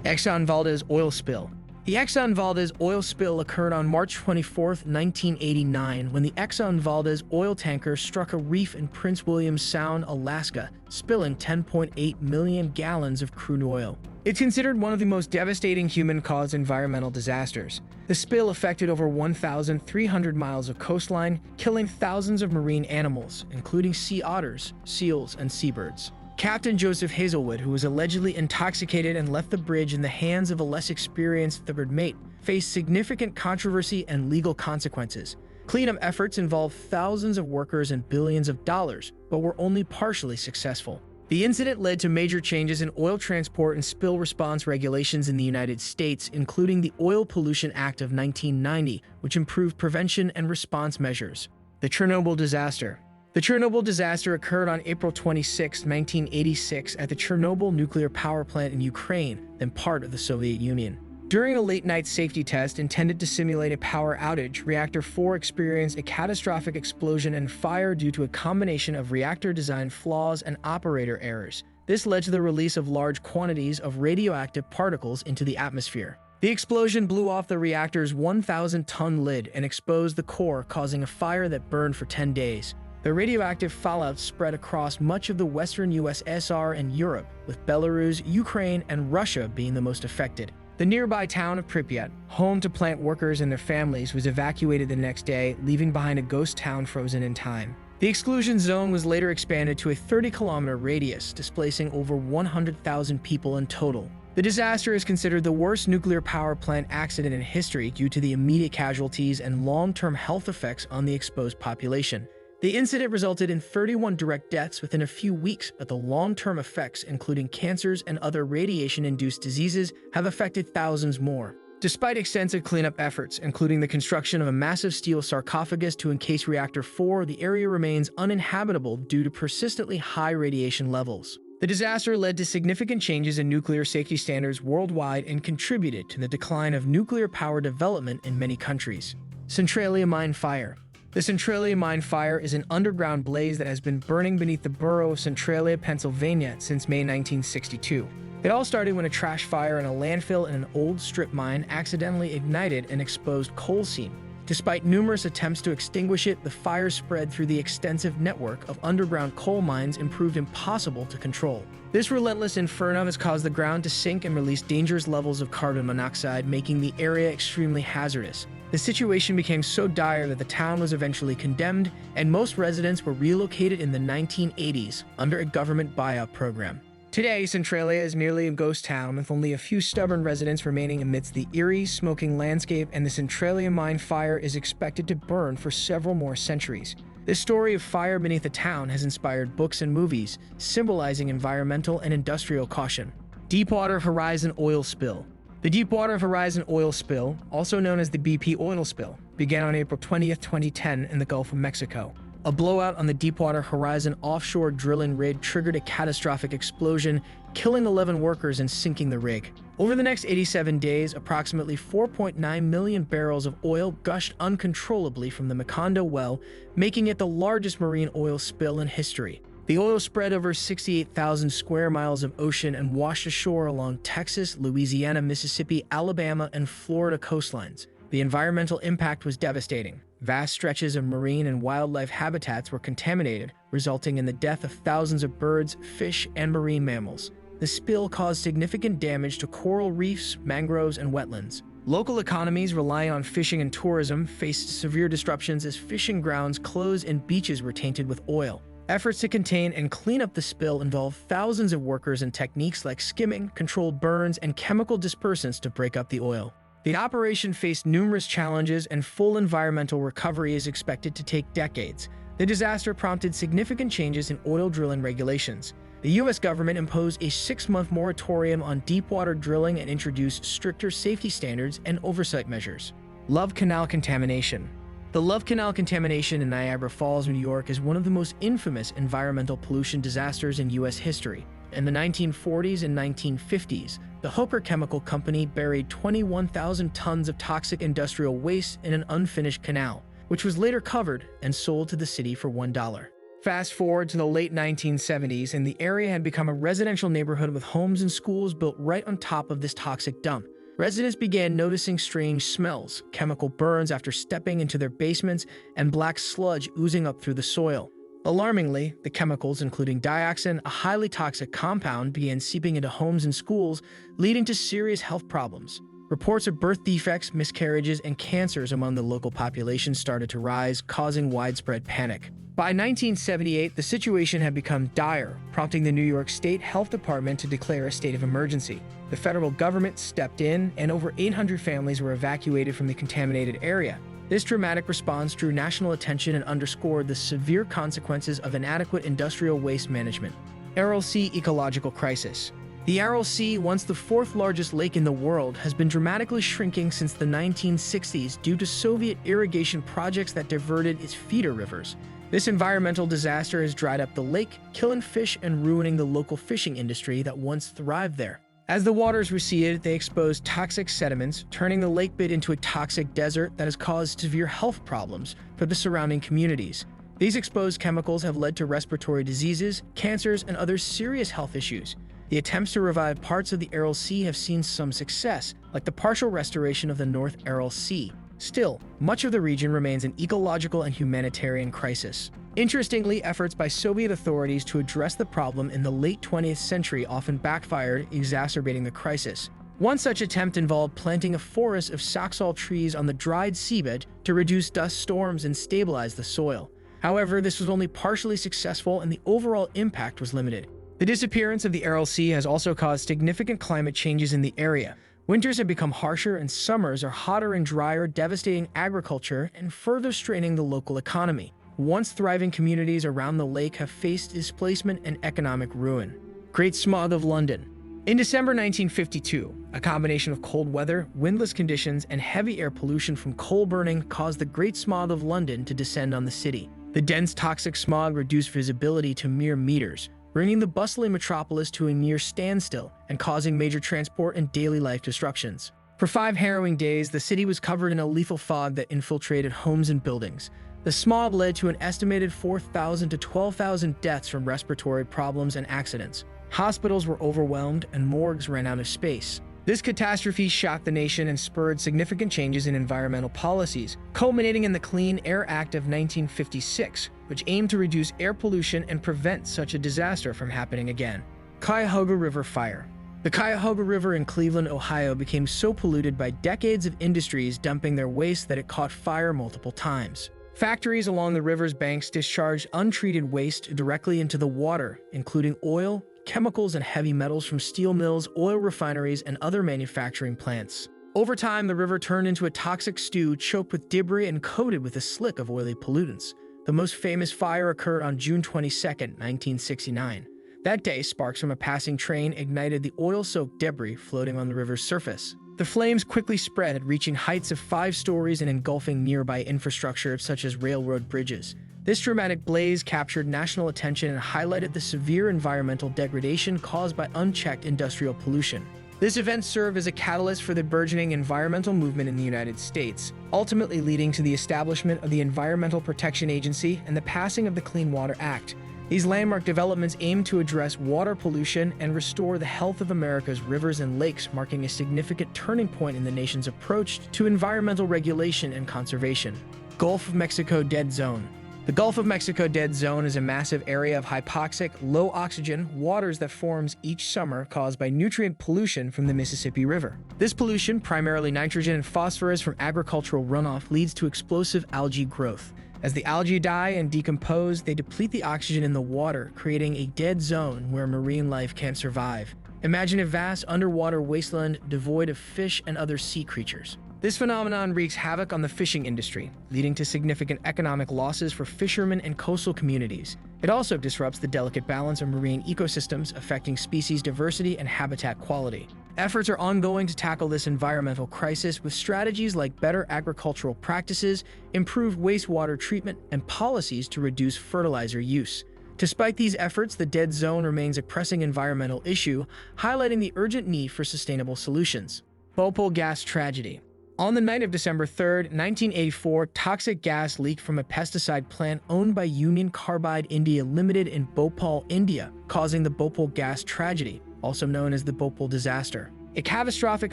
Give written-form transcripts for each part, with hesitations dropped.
Exxon Valdez oil spill. The Exxon Valdez oil spill occurred on March 24, 1989, when the Exxon Valdez oil tanker struck a reef in Prince William Sound, Alaska, spilling 10.8 million gallons of crude oil. It's considered one of the most devastating human-caused environmental disasters. The spill affected over 1,300 miles of coastline, killing thousands of marine animals, including sea otters, seals, and seabirds. Captain Joseph Hazelwood, who was allegedly intoxicated and left the bridge in the hands of a less experienced third mate, faced significant controversy and legal consequences. Cleanup efforts involved thousands of workers and billions of dollars, but were only partially successful. The incident led to major changes in oil transport and spill response regulations in the United States, including the Oil Pollution Act of 1990, which improved prevention and response measures. The Chernobyl Disaster. The Chernobyl disaster occurred on April 26, 1986 at the Chernobyl nuclear power plant in Ukraine, then part of the Soviet Union. During a late-night safety test intended to simulate a power outage, Reactor 4 experienced a catastrophic explosion and fire due to a combination of reactor design flaws and operator errors. This led to the release of large quantities of radioactive particles into the atmosphere. The explosion blew off the reactor's 1,000-ton lid and exposed the core, causing a fire that burned for 10 days. The radioactive fallout spread across much of the western USSR and Europe, with Belarus, Ukraine, and Russia being the most affected. The nearby town of Pripyat, home to plant workers and their families, was evacuated the next day, leaving behind a ghost town frozen in time. The exclusion zone was later expanded to a 30-kilometer radius, displacing over 100,000 people in total. The disaster is considered the worst nuclear power plant accident in history due to the immediate casualties and long-term health effects on the exposed population. The incident resulted in 31 direct deaths within a few weeks, but the long-term effects, including cancers and other radiation-induced diseases, have affected thousands more. Despite extensive cleanup efforts, including the construction of a massive steel sarcophagus to encase Reactor 4, the area remains uninhabitable due to persistently high radiation levels. The disaster led to significant changes in nuclear safety standards worldwide and contributed to the decline of nuclear power development in many countries. Centralia Mine Fire. The Centralia Mine Fire is an underground blaze that has been burning beneath the borough of Centralia, Pennsylvania since May 1962. It all started when a trash fire in a landfill in an old strip mine accidentally ignited an exposed coal seam. Despite numerous attempts to extinguish it, the fire spread through the extensive network of underground coal mines and proved impossible to control. This relentless inferno has caused the ground to sink and release dangerous levels of carbon monoxide, making the area extremely hazardous. The situation became so dire that the town was eventually condemned, and most residents were relocated in the 1980s under a government buyout program. Today, Centralia is nearly a ghost town, with only a few stubborn residents remaining amidst the eerie, smoking landscape, and the Centralia Mine Fire is expected to burn for several more centuries. This story of fire beneath the town has inspired books and movies, symbolizing environmental and industrial caution. Deepwater Horizon oil spill. The Deepwater Horizon oil spill, also known as the BP oil spill, began on April 20, 2010 in the Gulf of Mexico. A blowout on the Deepwater Horizon offshore drilling rig triggered a catastrophic explosion, killing 11 workers and sinking the rig. Over the next 87 days, approximately 4.9 million barrels of oil gushed uncontrollably from the Macondo well, making it the largest marine oil spill in history. The oil spread over 68,000 square miles of ocean and washed ashore along Texas, Louisiana, Mississippi, Alabama, and Florida coastlines. The environmental impact was devastating. Vast stretches of marine and wildlife habitats were contaminated, resulting in the death of thousands of birds, fish, and marine mammals. The spill caused significant damage to coral reefs, mangroves, and wetlands. Local economies relying on fishing and tourism faced severe disruptions as fishing grounds closed and beaches were tainted with oil. Efforts to contain and clean up the spill involved thousands of workers and techniques like skimming, controlled burns, and chemical dispersants to break up the oil. The operation faced numerous challenges, and full environmental recovery is expected to take decades. The disaster prompted significant changes in oil drilling regulations. The U.S. government imposed a 6-month moratorium on deepwater drilling and introduced stricter safety standards and oversight measures. Love Canal Contamination. The Love Canal contamination in Niagara Falls, New York is one of the most infamous environmental pollution disasters in U.S. history. In the 1940s and 1950s, the Hooker Chemical Company buried 21,000 tons of toxic industrial waste in an unfinished canal, which was later covered and sold to the city for $1. Fast forward to the late 1970s, and the area had become a residential neighborhood with homes and schools built right on top of this toxic dump. Residents began noticing strange smells, chemical burns after stepping into their basements, and black sludge oozing up through the soil. Alarmingly, the chemicals, including dioxin, a highly toxic compound, began seeping into homes and schools, leading to serious health problems. Reports of birth defects, miscarriages, and cancers among the local population started to rise, causing widespread panic. By 1978, the situation had become dire, prompting the New York State Health Department to declare a state of emergency. The federal government stepped in, and over 800 families were evacuated from the contaminated area. This dramatic response drew national attention and underscored the severe consequences of inadequate industrial waste management. Aral Sea Ecological Crisis. The Aral Sea, once the fourth largest lake in the world, has been dramatically shrinking since the 1960s due to Soviet irrigation projects that diverted its feeder rivers. This environmental disaster has dried up the lake, killing fish and ruining the local fishing industry that once thrived there. As the waters receded, they exposed toxic sediments, turning the lake bed into a toxic desert that has caused severe health problems for the surrounding communities. These exposed chemicals have led to respiratory diseases, cancers, and other serious health issues. The attempts to revive parts of the Aral Sea have seen some success, like the partial restoration of the North Aral Sea. Still, much of the region remains an ecological and humanitarian crisis. Interestingly, efforts by Soviet authorities to address the problem in the late 20th century often backfired, exacerbating the crisis. One such attempt involved planting a forest of saxaul trees on the dried seabed to reduce dust storms and stabilize the soil. However, this was only partially successful and the overall impact was limited. The disappearance of the Aral Sea has also caused significant climate changes in the area. Winters have become harsher and summers are hotter and drier, devastating agriculture and further straining the local economy. Once thriving communities around the lake have faced displacement and economic ruin. Great Smog of London. In December 1952, a combination of cold weather, windless conditions, and heavy air pollution from coal burning caused the Great Smog of London to descend on the city. The dense toxic smog reduced visibility to mere meters, bringing the bustling metropolis to a near standstill and causing major transport and daily life disruptions. For 5 harrowing days, the city was covered in a lethal fog that infiltrated homes and buildings. The smog led to an estimated 4,000 to 12,000 deaths from respiratory problems and accidents. Hospitals were overwhelmed and morgues ran out of space. This catastrophe shocked the nation and spurred significant changes in environmental policies, culminating in the Clean Air Act of 1956, which aimed to reduce air pollution and prevent such a disaster from happening again. Cuyahoga River Fire. The Cuyahoga River in Cleveland, Ohio became so polluted by decades of industries dumping their waste that it caught fire multiple times. Factories along the river's banks discharged untreated waste directly into the water, including oil, chemicals, and heavy metals from steel mills, oil refineries, and other manufacturing plants. Over time, the river turned into a toxic stew choked with debris and coated with a slick of oily pollutants. The most famous fire occurred on June 22, 1969. That day, sparks from a passing train ignited the oil-soaked debris floating on the river's surface. The flames quickly spread, reaching heights of 5 stories and engulfing nearby infrastructure such as railroad bridges. This dramatic blaze captured national attention and highlighted the severe environmental degradation caused by unchecked industrial pollution. This event served as a catalyst for the burgeoning environmental movement in the United States, ultimately leading to the establishment of the Environmental Protection Agency and the passing of the Clean Water Act. These landmark developments aim to address water pollution and restore the health of America's rivers and lakes, marking a significant turning point in the nation's approach to environmental regulation and conservation. Gulf of Mexico Dead Zone. The Gulf of Mexico Dead Zone is a massive area of hypoxic, low-oxygen waters that forms each summer caused by nutrient pollution from the Mississippi River. This pollution, primarily nitrogen and phosphorus from agricultural runoff, leads to explosive algae growth. As the algae die and decompose, they deplete the oxygen in the water, creating a dead zone where marine life can't survive. Imagine a vast underwater wasteland devoid of fish and other sea creatures. This phenomenon wreaks havoc on the fishing industry, leading to significant economic losses for fishermen and coastal communities. It also disrupts the delicate balance of marine ecosystems, affecting species diversity and habitat quality. Efforts are ongoing to tackle this environmental crisis with strategies like better agricultural practices, improved wastewater treatment, and policies to reduce fertilizer use. Despite these efforts, the dead zone remains a pressing environmental issue, highlighting the urgent need for sustainable solutions. Bhopal Gas Tragedy. On the night of December 3, 1984, toxic gas leaked from a pesticide plant owned by Union Carbide India Limited in Bhopal, India, causing the Bhopal Gas Tragedy, also known as the Bhopal Disaster. A catastrophic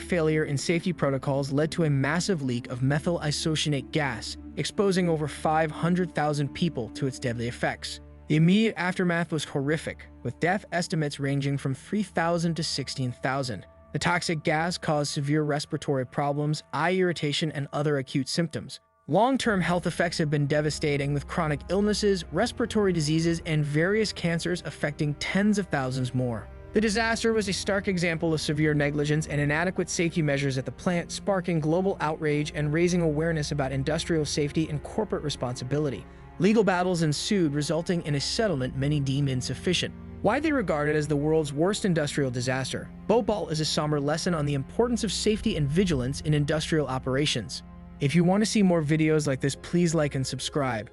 failure in safety protocols led to a massive leak of methyl isocyanate gas, exposing over 500,000 people to its deadly effects. The immediate aftermath was horrific, with death estimates ranging from 3,000 to 16,000. The toxic gas caused severe respiratory problems, eye irritation, and other acute symptoms. Long-term health effects have been devastating, with chronic illnesses, respiratory diseases, and various cancers affecting tens of thousands more. The disaster was a stark example of severe negligence and inadequate safety measures at the plant, sparking global outrage and raising awareness about industrial safety and corporate responsibility. Legal battles ensued, resulting in a settlement many deem insufficient. Widely regarded as the world's worst industrial disaster, Bhopal is a somber lesson on the importance of safety and vigilance in industrial operations. If you want to see more videos like this, please like and subscribe.